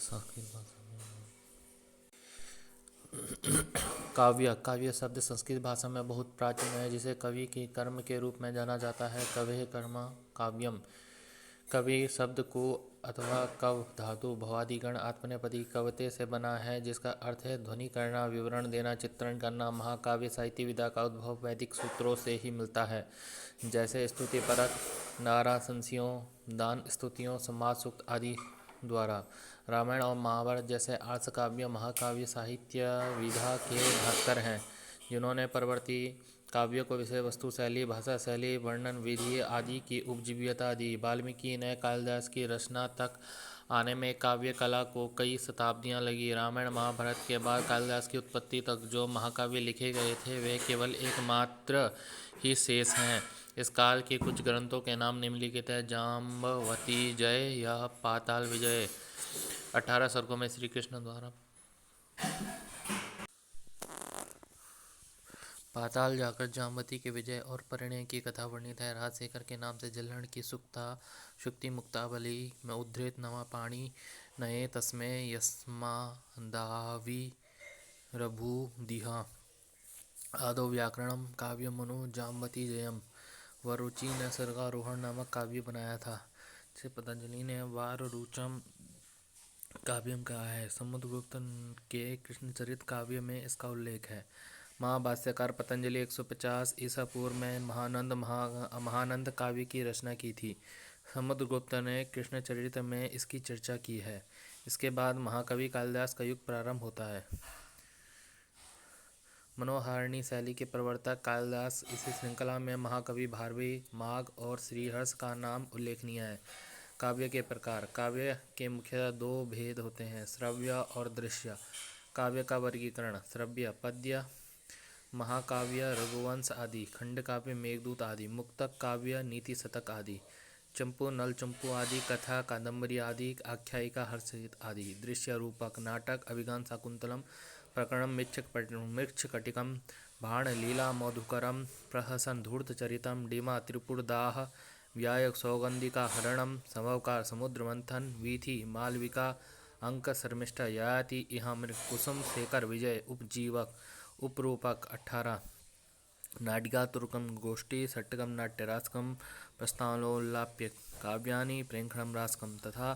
संस्कृत भाषा में काव्य काव्य शब्द संस्कृत भाषा में बहुत प्राचीन है, जिसे कवि के कर्म के रूप में जाना जाता है। कवेः कर्म काव्यम। कवि शब्द को अथवा कव धातु भवादिगण आत्मनेपदी कवते से बना है, जिसका अर्थ है ध्वनि करना, विवरण देना, चित्रण करना। महाकाव्य साहित्य विधा का उद्भव वैदिक सूत्रों से ही मिलता है, जैसे स्तुति परक, नारा संशियों, दान स्तुतियों, समाज सूक्त आदि द्वारा। रामायण और महाभारत जैसे आर्ष काव्य महाकाव्य साहित्य विधा के भास्कर हैं, जिन्होंने परवर्ती काव्यों को विषय वस्तु शैली, भाषा शैली, वर्णन विधि आदि की उपजीव्यता दी। वाल्मीकि ने कालिदास की रचना तक आने में काव्य कला को कई शताब्दियां लगी। रामायण महाभारत के बाद कालिदास की उत्पत्ति तक जो महाकाव्य लिखे गए थे, वे केवल एकमात्र ही शेष हैं। इस काल के कुछ ग्रंथों के नाम निम्नलिखित हैं: जाम्बवती जय या पाताल विजय, 18 सर्गों में श्री कृष्ण द्वारा पाताल जाकर जाम्बवती के विजय और परिणय की कथा वर्णित है। राजशेखर के नाम से जलहरण की शुक्ति मुक्तावली में उद्धृत नवा पाणी नये तस्मै यस्मादावि रभु दिहा आदो व्याकरणम काव्यमनु जाम्बती जयम वरुचि ने स्वर्गारोहण नामक काव्य बनाया था, जिसे पतंजलि ने वाररुचम काव्यम कहा है। समुद्रगुप्त के कृष्णचरित काव्य में इसका उल्लेख है। महाभाष्यकार पतंजलि 150 ईसा पूर्व में महानंद काव्य की रचना की थी। समुद्रगुप्त ने कृष्णचरित में इसकी चर्चा की है। इसके बाद महाकवि कालिदास का युग प्रारंभ होता है। मनोहारिणी शैली के प्रवर्तक कालिदास इसी श्रृंखला में महाकवि भारवी, माघ और श्रीहर्ष का नाम उल्लेखनीय है। काव्य के प्रकार। काव्य के मुख्यतः दो भेद होते हैं: श्रव्य और दृश्य। काव्य का वर्गीकरण: श्रव्य पद्य, महाकाव्य, रघुवंश आदि, खंड काव्य, मेघदूत आदि, मुक्तक काव्य, नीति शतक आदि, चंपू, नल चंपू आदि, कथा, कादंबरी आदि, आख्यायिका, हर्षचित आदि। दृश्य रूपक: नाटक, अभिज्ञान शाकुंतलम, प्रकरणम, मृच्छकटिकम, बाण लीला मधुकरम, प्रहसन, धूर्तचरितम, डिमा, त्रिपुरदाह, व्याय, सौगंधिका हरणम, समवकार, समुद्र मंथन, वीथि, मालविका, अंक, शर्मिष्ठा, ययाति, इहामृत, कुसुम, शेखर, विजय। उपजीवक उपरूपक 18 नाटिका, तुर्कम, गोष्ठी, षट्कम, नाट्यरासकम, प्रस्तावनोल्लाप्य काव्यानि, प्रेक्षणम, रासकम तथा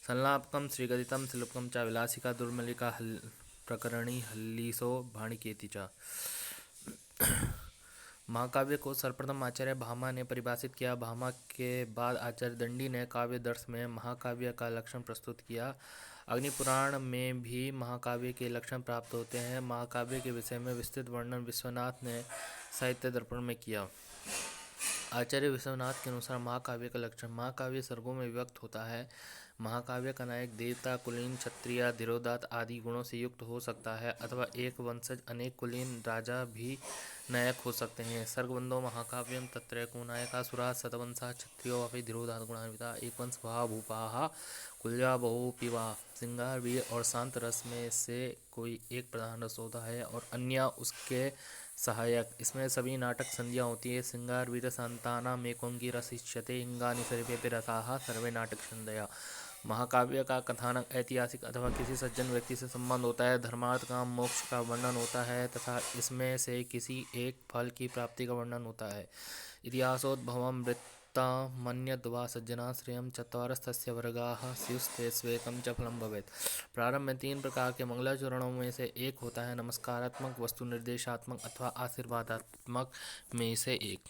संलापकम, श्रीगदितम, शिल्पकम च, विलासिका, दुर्मलिका, प्रकरणी, हल्लीसो, भाणिकेति च। महाकाव्य को सर्वप्रथम आचार्य भामा ने परिभाषित किया। भामा के बाद आचार्य दंडी ने काव्य दर्श में महाकाव्य का लक्षण प्रस्तुत किया। अग्निपुराण में भी महाकाव्य के लक्षण प्राप्त होते हैं। महाकाव्य के विषय में विस्तृत वर्णन विश्वनाथ ने साहित्य दर्पण में किया। आचार्य विश्वनाथ के अनुसार महाकाव्य का लक्षण: महाकाव्य सर्गों में विभक्त होता है। महाकाव्य का नायक देवता, कुलीन, क्षत्रिय, धीरोदात्त आदि गुणों से युक्त हो सकता है, अथवा एक वंशज अनेक कुलीन राजा भी नायक हो सकते हैं। सर्गबंधो महाकाव्यम तत्रैको नायकासुराः शतवंशा क्षत्रियो अपि धीरोदात्त गुणान्विता एक वंश भूपाः कुल्या बहुपि वा। श्रृंगार, वीर और शांत रस में से कोई एक प्रधान रस होता है और अन्य उसके सहायक। इसमें सभी नाटक संज्ञा होती है। श्रृंगार वीर शांतानाम एकोंगी रसिष्यते हिंगानि सर्वेपि रसाः सर्वे नाटक संज्ञा। महाकाव्य का कथानक ऐतिहासिक अथवा किसी सज्जन व्यक्ति से संबंध होता है। धर्मार्थ काम मोक्ष का वर्णन होता है तथा इसमें से किसी एक फल की प्राप्ति का वर्णन होता है। इतिहासोद्भवं वृत्तमन्यद् वा सज्जनाश्रयं चत्वारस्तस्य वर्गाः स्युस्ते स्वेकं च फलं भवेत्। प्रारंभ में 3 प्रकार के मंगलाचरणों में से एक होता है: नमस्कारात्मक, वस्तु निर्देशात्मक अथवा आशीर्वादात्मक में से एक।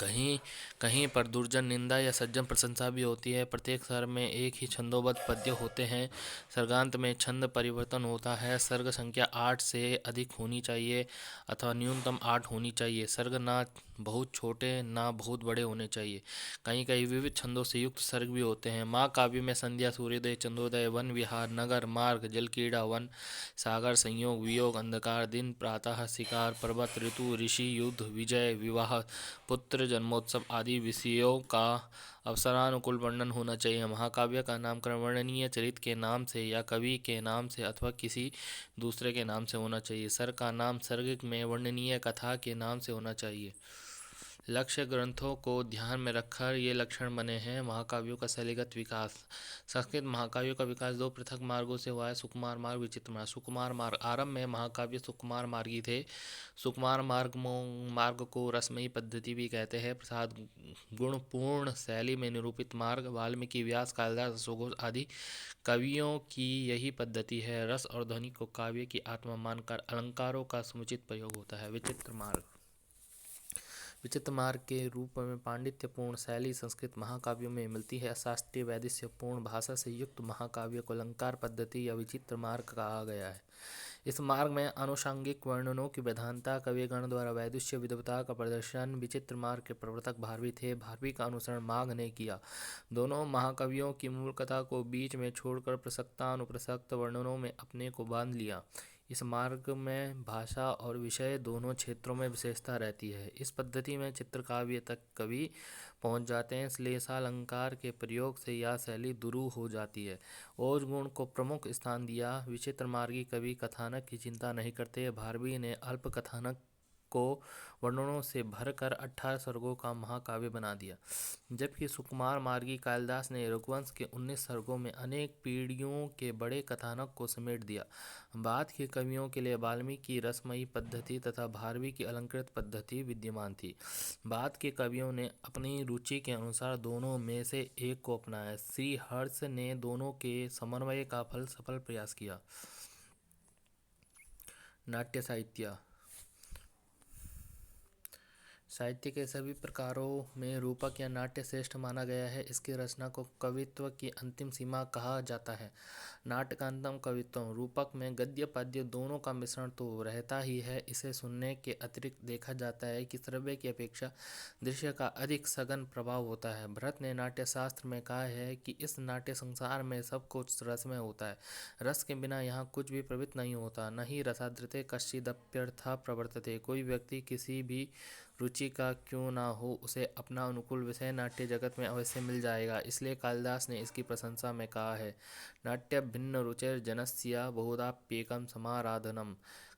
कहीं कहीं पर दुर्जन निंदा या सज्जन प्रशंसा भी होती है। प्रत्येक स्वर में एक ही छंदोबद्ध पद्य होते हैं। सर्गांत में छंद परिवर्तन होता है। सर्ग संख्या 8 से अधिक होनी चाहिए अथवा न्यूनतम 8 होनी चाहिए। सर्ग ना बहुत छोटे ना बहुत बड़े होने चाहिए। कहीं कहीं विविध छंदों से युक्त सर्ग भी होते हैं। महाकाव्य में संध्या, सूर्योदय, चंद्रोदय, वन विहार, नगर, मार्ग, जलक्रीड़ा, वन, सागर, संयोग, वियोग, अंधकार, दिन, प्रातः, शिकार, पर्वत, ऋतु, ऋषि, युद्ध, विजय, विवाह, पुत्र, जन्मोत्सव आदि विषयों का अवसरानुकूल वर्णन होना चाहिए। महाकाव्य का नामकरण वर्णनीय चरित्र के नाम से या कवि के नाम से अथवा किसी दूसरे के नाम से होना चाहिए। सर्ग का नाम सर्ग में वर्णनीय कथा के नाम से होना चाहिए। लक्ष्य ग्रंथों को ध्यान में रखकर ये लक्षण बने हैं। महाकाव्यों का शैलीगत विकास। संस्कृत महाकाव्यों का विकास दो पृथक मार्गों से हुआ है: सुकुमार मार्ग, विचित्र मार्ग। सुकुमार मार्ग। आरंभ में महाकाव्य सुकुमार मार्गी थे। सुकुमार मार्ग को रसमयी पद्धति भी कहते हैं। प्रसाद गुणपूर्ण शैली में निरूपित मार्ग। वाल्मीकि, व्यास, कालिदास, अशोकघोष आदि कवियों की यही पद्धति है। रस और ध्वनि को काव्य की आत्मा मानकर अलंकारों का समुचित प्रयोग होता है। विचित्र मार्ग। विचित्र मार्ग के रूप में पांडित्यपूर्ण शैली संस्कृत महाकाव्यों में मिलती है। शास्त्रीय वैदिष्यपूर्ण भाषा से युक्त महाकाव्य को अलंकार पद्धति या विचित्र मार्ग कहा गया है। इस मार्ग में आनुषंगिक वर्णनों की प्रधानता, कविगण द्वारा वैदुष्य विद्वता का प्रदर्शन। विचित्र मार्ग के प्रवर्तक भारवी थे। भारवी का अनुसरण माघ ने किया। दोनों महाकवियों की मूल कथा को बीच में छोड़कर प्रसक्तानुप्रसक्त वर्णनों में अपने को बांध लिया। इस मार्ग में भाषा और विषय दोनों क्षेत्रों में विशेषता रहती है। इस पद्धति में चित्रकाव्य तक कवि पहुंच जाते हैं। श्लेषालंकार के प्रयोग से यह शैली दुरू हो जाती है। ओज गुण को प्रमुख स्थान दिया। विचित्र मार्गी कवि कथानक की चिंता नहीं करते। भारवी ने अल्प कथानक को वर्णनों से भरकर 18 सर्गों का महाकाव्य बना दिया, जबकि सुकुमार मार्गी कालिदास ने रघुवंश के 19 सर्गों में अनेक पीढ़ियों के बड़े कथानक को समेट दिया। बाद के कवियों के लिए वाल्मीकि की रसमयी पद्धति तथा भारवी की अलंकृत पद्धति विद्यमान थी। बाद के कवियों ने अपनी रुचि के अनुसार दोनों में से एक को अपनाया। श्री हर्ष ने दोनों के समन्वय का सफल प्रयास किया। नाट्य साहित्य। साहित्य के सभी प्रकारों में रूपक या नाट्य श्रेष्ठ माना गया है। इसकी रचना को कवित्व की अंतिम सीमा कहा जाता है। नाटकांतम कवित्वम। रूपक में गद्य पद्य दोनों का मिश्रण तो रहता ही है। इसे सुनने के अतिरिक्त देखा जाता है कि श्रव्य की अपेक्षा दृश्य का अधिक सघन प्रभाव होता है। भरत ने नाट्यशास्त्र में कहा है कि इस नाट्य संसार में सब कुछ रसमय होता है। रस के बिना यहाँ कुछ भी प्रवृत्त नहीं होता। न ही रसादृते कश्चिदप्यर्थः प्रवर्तते। कोई व्यक्ति किसी भी रुचि का क्यों ना हो, उसे अपना अनुकूल विषय नाट्य जगत में अवश्य मिल जाएगा। इसलिए कालिदास ने इसकी प्रशंसा में कहा है: नाट्य भिन्न रुचिर जनस्य बहुधाप्येकं समाराधनम।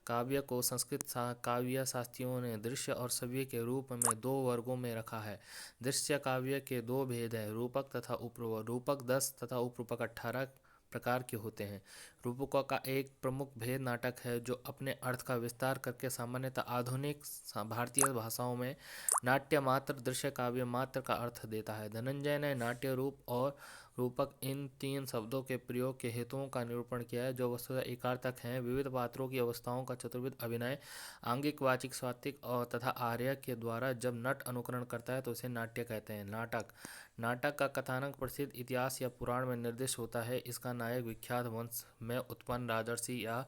काव्य को संस्कृत काव्य शास्त्रियों ने दृश्य और श्रव्य के रूप में दो वर्गों में रखा है। दृश्य काव्य के दो भेद हैं: रूपक तथा उपरूपक। रूपक 10 तथा उपरूपक 18 प्रकार के होते हैं। रूपकों का एक प्रमुख भेद नाटक है, जो अपने अर्थ का विस्तार करके सामान्यतः आधुनिक भारतीय भाषाओं में नाट्य मात्र, दृश्य काव्य मात्र का अर्थ देता है। धनंजय ने नाट्य रूप और रूपक इन तीन शब्दों के प्रयोग के हेतुओं का निरूपण किया है, जो वस्तुतः एकार्थक हैं। विविध पात्रों की अवस्थाओं का चतुर्विध अभिनय आंगिक, वाचिक, सात्विक और तथा आर्य के द्वारा जब नट अनुकरण करता है तो उसे नाट्य कहते हैं। नाटक। नाटक का कथानक प्रसिद्ध इतिहास या पुराण में निर्दिष्ट होता है। इसका नायक विख्यात वंश में उत्पन्न राजर्षि या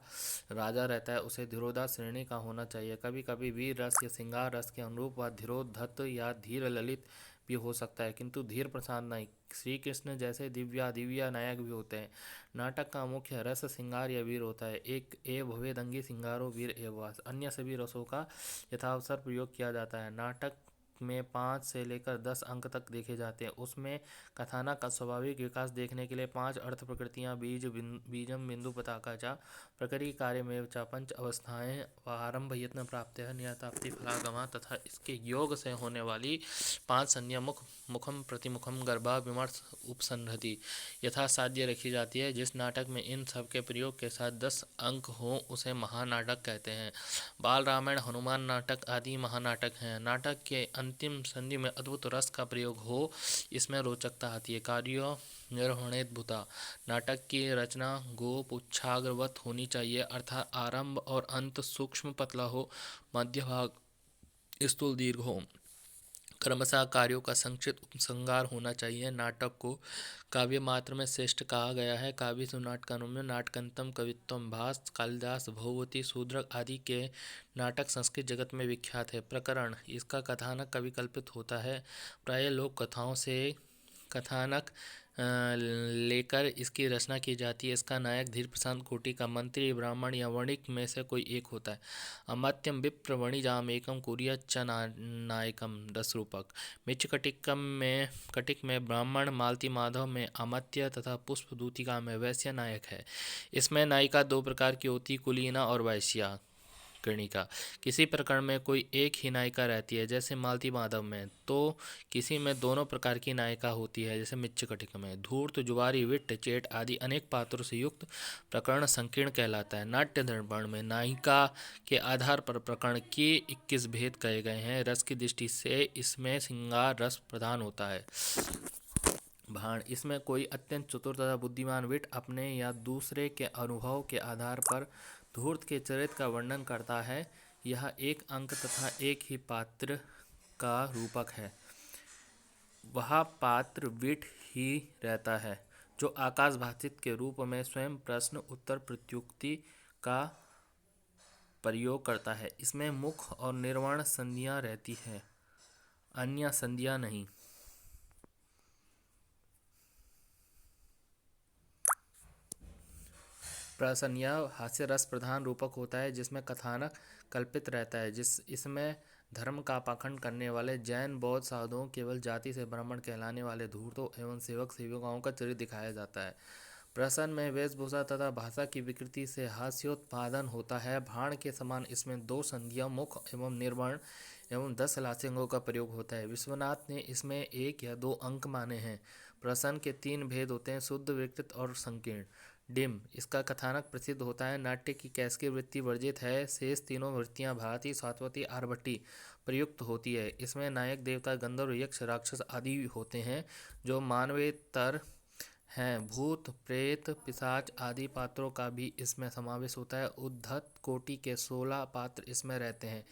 राजा रहता है। उसे धीरोदात्त श्रेणी का होना चाहिए। कभी कभी वीर रस या श्रृंगार रस के अनुरूप वह धीरोद्धत या धीर ललित भी हो सकता है, किंतु धीर प्रसाद नहीं। श्री कृष्ण जैसे दिव्या नायक भी होते हैं। नाटक का मुख्य रस श्रृंगार या वीर होता है। एक एव भवेदंगी श्रृंगारो वीर एव वास। अन्य सभी रसों का यथावसर प्रयोग किया जाता है। नाटक में 5 से लेकर 10 अंक तक देखे जाते हैं। उसमें कथानक का स्वाभाविक विकास देखने के लिए 5 अर्थ प्रकृतियाँ बीजम बिंदु पताका च प्रकृति कार्यमेव च पंच अवस्थाएं आरंभ यत्न प्राप्त्य नियताप्ति फलागमा तथा इसके योग से होने वाली 5 संज्ञा मुखम प्रतिमुखम गर्भा विमर्श उपसंहति यथासाध्य रखी जाती है। जिस नाटक में इन सब के प्रयोग के साथ 10 अंक हों उसे महानाटक कहते हैं। बाल रामायण, हनुमान नाटक आदि महानाटक हैं। नाटक के अंतिम संधि में अद्भुत रस का प्रयोग हो, इसमें रोचकता आती है। कार्यो निर्वहणेद्भुता। नाटक की रचना गोप उच्छाग्रवत होनी चाहिए, अर्थात आरंभ और अंत सूक्ष्म पतला हो, मध्य भाग स्थूल दीर्घ हो। क्रमशः कार्यों का संक्षिप्त उपसंहार होना चाहिए। नाटक को काव्य मात्र में श्रेष्ठ कहा गया है। काव्येषु नाटकानुमेय नाटकंतम कवित्वम। भास, कालिदास, भगवती, शूद्रक आदि के नाटक संस्कृत जगत में विख्यात है। प्रकरण। इसका कथानक कविकल्पित होता है। प्रायः लोक कथाओं से कथानक लेकर इसकी रचना की जाती है। इसका नायक धीर प्रशांत कोटि का मंत्री, ब्राह्मण या वणिक में से कोई एक होता है। अमात्यम विप्र वणिजामेकम कुर्याच्च नायकम। 10 रूपक। मिच्छ कटिक में ब्राह्मण, मालती माधव में अमात्य तथा पुष्प दूतिका में वैश्य नायक है। इसमें नायिका 2 प्रकार की होती, कुलीना और वैश्या। कर्णिका। किसी प्रकरण में कोई एक ही नायिका रहती है, जैसे मालती माधव में, तो किसी में दोनों प्रकार की नायिका होती है, जैसे मृच्छकटिक में। धूर्त, जुवारी, विट्ट, चेट आदि अनेक पात्रों से युक्त प्रकरण संकीर्ण कहलाता है। नाट्य दर्पण में नायिका के आधार पर प्रकरण के 21 भेद कहे गए हैं। रस की दृष्टि से इसमें श्रृंगार रस प्रधान होता है। भाण, इसमें कोई अत्यंत चतुर तथा बुद्धिमान विट अपने या दूसरे के अनुभव के आधार पर धूर्त के चरित्र का वर्णन करता है। यह एक अंक तथा एक ही पात्र का रूपक है। वह पात्र विट ही रहता है, जो आकाश भाषित के रूप में स्वयं प्रश्न उत्तर प्रत्युक्ति का प्रयोग करता है। इसमें मुख और निर्वाण संधियां रहती है, अन्य संधियां नहीं। प्रसन्न, यह हास्य रस प्रधान रूपक होता है, जिसमें कथानक कल्पित रहता है। इसमें धर्म का पाखंड करने वाले जैन बौद्ध साधुओं, केवल जाति से ब्राह्मण कहलाने वाले धूर्तों एवं सेवक सेविकाओं का चरित्र दिखाया जाता है। प्रसन्न में वेशभूषा तथा भाषा की विकृति से हास्योत्पादन होता है। भाण के समान इसमें 2 संधियां, मुख एवं निर्वर्ण एवं 10 लास्यांगों का प्रयोग होता है। विश्वनाथ ने इसमें 1 या 2 अंक माने हैं। प्रसन्न के 3 भेद होते हैं, शुद्ध, विकृत और संकीर्ण। डिम, इसका कथानक प्रसिद्ध होता है। नाट्य की कैसिकी वृत्ति वर्जित है। शेष तीनों वृत्तियां भारती, सात्वती, आर्भटी प्रयुक्त होती है। इसमें नायक देवता, गंधर्व, यक्ष, राक्षस आदि होते हैं, जो मानवेतर हैं। भूत, प्रेत, पिशाच आदि पात्रों का भी इसमें समावेश होता है। उद्धत कोटि के 16 पात्र इसमें रहते हैं।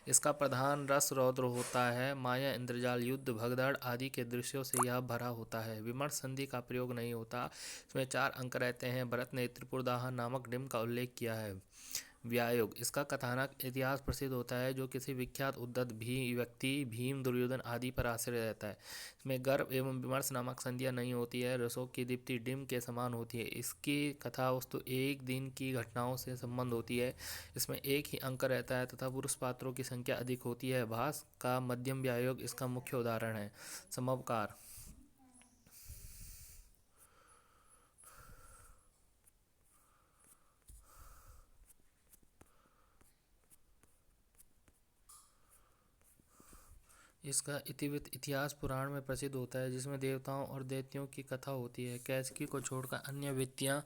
इसका प्रधान रस रौद्र होता है। माया, इंद्रजाल, युद्ध, भगदड़ आदि के दृश्यों से यह भरा होता है। विमर्श संधि का प्रयोग नहीं होता। इसमें 4 अंक रहते हैं। भरत ने त्रिपुरदाह नामक डिम का उल्लेख किया है। व्यायोग, इसका कथानक इतिहास प्रसिद्ध होता है, जो किसी विख्यात उद्धत व्यक्ति भीम, दुर्योधन आदि पर आश्रय रहता है। इसमें गर्व एवं विमर्श नामक संधियां नहीं होती है। रसों की दीप्ति डिम के समान होती है। इसकी कथा वस्तु एक दिन की घटनाओं से संबंध होती है। इसमें 1 ही अंक रहता है तथा पुरुष पात्रों की संख्या अधिक होती है। भास का मध्यम व्यायोग इसका मुख्य उदाहरण है। समवकार, इसका इतिवृत्त इतिहास पुराण में प्रसिद्ध होता है, जिसमें देवताओं और दैत्यों की कथा होती है। कैसिकी को छोड़कर अन्य वृत्तियां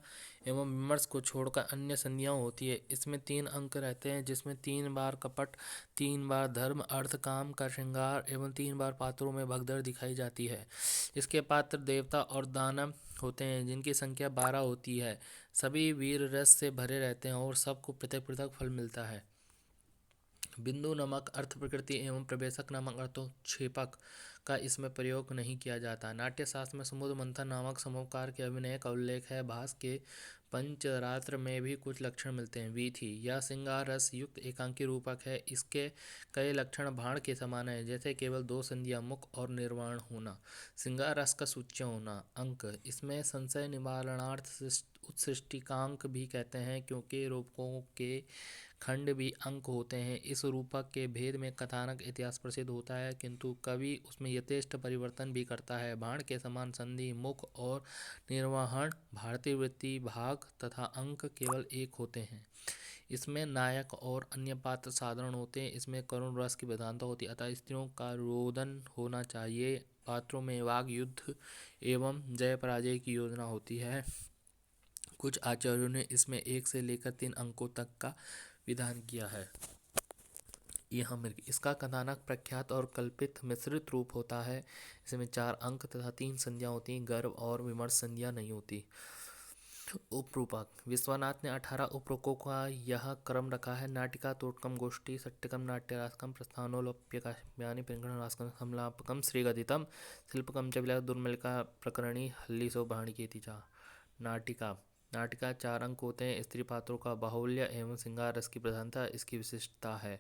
एवं विमर्श को छोड़कर अन्य संधियां होती है। इसमें 3 अंक रहते हैं, जिसमें 3 बार कपट, 3 बार धर्म, अर्थ, काम का श्रृंगार एवं 3 बार पात्रों में भगदड़ दिखाई जाती है। इसके पात्र देवता और दानव होते हैं, जिनकी संख्या 12 होती है। सभी वीर रस से भरे रहते हैं और सबको पृथक पृथक फल मिलता है। बिंदु नामक अर्थ प्रकृति एवं प्रवेशक नामक अर्थोक्षेपक का इसमें प्रयोग नहीं किया जाता। नाट्य शास्त्र में समुद्र मंथन नामक समवकार के अभिनय का उल्लेख है। भास के पंचरात्र में भी कुछ लक्षण मिलते हैं। वीथी, यह श्रृंगार रस युक्त एकांकी रूपक है। इसके कई लक्षण भाण के समान है, जैसे केवल 2 संधियां, मुख और निर्वाण होना। श्रृंगार रस का सूच्य होना। अंक, इसमें संशय निवारणार्थ उत्सृष्टिकांक भी कहते हैं, क्योंकि रूपकों के खंड भी अंक होते हैं। इस रूपक के भेद में कथानक इतिहास प्रसिद्ध होता है, किंतु कवि उसमें यथेष्ट परिवर्तन भी करता है। बाण के समान संधि, मुख और निर्वहन, भारतीय वृत्ति, भाग तथा अंक केवल 1 होते हैं। इसमें नायक और अन्य पात्र साधारण होते हैं। इसमें करुण रस की प्रधानता होती है, अतः स्त्रियों का रोदन होना चाहिए। पात्रों में वाग युद्ध एवं जय पराजय की योजना होती है। कुछ आचार्यों ने इसमें 1 से लेकर 3 अंकों तक का विधान किया है। यह मृग, इसका कथानक प्रख्यात और कल्पित मिश्रित रूप होता है। इसमें 4 अंक तथा 3 संधियां होती हैं। गर्व और विमर्श संधियां नहीं होती। उपरूपक, विश्वनाथ ने 18 उपरूपकों का यह क्रम रखा है। नाटिका, तोटकम, गोष्ठी, सट्टिकम, नाट्यरासकम, प्रस्थानोलोप्य, काव्यानि, पिंगళरासकम, समलापकम, श्रीगदितम, शिल्पकम च विलास, दुर्मलिका, प्रकरणी, हल्लीसो, बाणिकेति च। नाटिका, नाटिका 4 अंक होते हैं। स्त्री पात्रों का बाहुल्य एवं श्रृंगार रस की प्रधानता इसकी विशिष्टता है।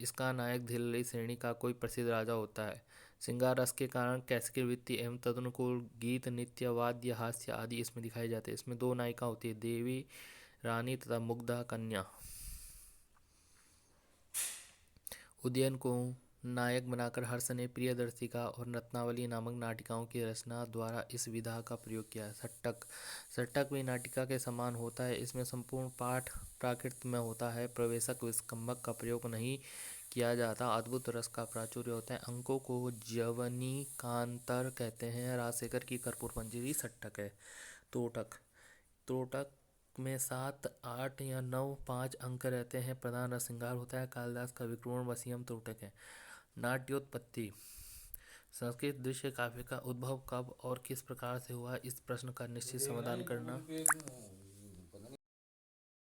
इसका नायक धिल्ली श्रेणी का कोई प्रसिद्ध राजा होता है। श्रृंगार रस के कारण कैसिकी वृत्ति एवं तदनुकूल गीत, नृत्य, वाद्य, हास्य आदि इसमें दिखाई जाते हैं। इसमें 2 नायिका होती है, देवी रानी तथा मुग्धा कन्या। उदयन को नायक बनाकर हर्ष ने प्रियदर्शिका और रत्नावली नामक नाटिकाओं की रचना द्वारा इस विधा का प्रयोग किया। सट्टक। सट्टक भी नाटिका के समान होता है। इसमें संपूर्ण पाठ प्राकृत में होता है। प्रवेशक विस्कम्भक का प्रयोग नहीं किया जाता। अद्भुत रस का प्राचुर्य होता है। अंकों को जवनिकांतर कहते हैं। राजशेखर की कर्पूर मंजरी सट्टक है। त्रोटक। त्रोटक में 7, 8 या 9, 5 अंक रहते हैं। प्रधान रस श्रृंगार होता है। कालिदास का विक्रमण वसीयम त्रोटक है। नाट्योत्पत्ति। संस्कृत दृश्य काव्य का उद्भव कब और किस प्रकार से हुआ, इस प्रश्न का निश्चित समाधान करना